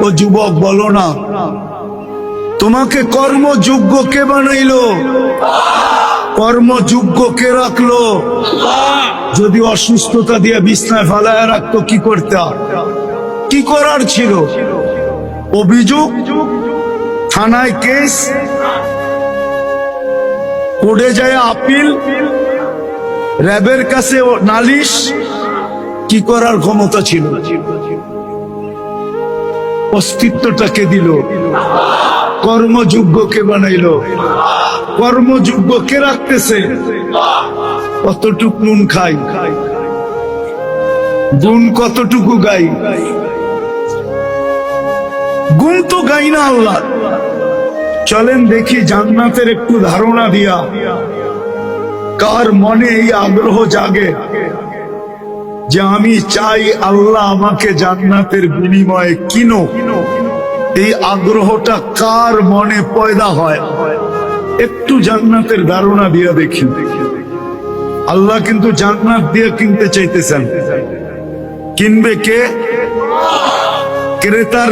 ও যুবক বলো না, তোমাকে কর্মযোগ্য কে বানাইলো? কর্মযোগ্য কে রাখলো? যদি অসুস্থতা দিয়ে বিছনায় ফালায় রাখতো কি করতে? কি করার ছিল? অভিযোগ, থানায় কেস, কোর্টে যায় আপিল, র্যাবের কাছে নালিশ, কি করার ক্ষমতা ছিল? অস্তিত্বটাকে দিল, কর্মযোগ্যকে বানাইলো। কর্মযোগ্য কে রাখতেছে? কতটুকু নুন খাই, গুণ কতটুকু গাই? গুণ তো গাই না আল্লাহ। চলেন দেখি জান্নাতের একটু ধারণা দিয়া কার মনে এই আগ্রহ জাগে যে আমি চাই আল্লাহ আমাকে জান্নাতের বিনিময়ে কিনো। এই আগ্রহটা কার মনে পয়দা হয়? একটু জান্নাতের ধারণা দিয়া দেখি। আল্লাহ কিন্তু জান্নাত দিয়ে কিনতে চাইতেছেন। কিনবে কে? ক্রেতার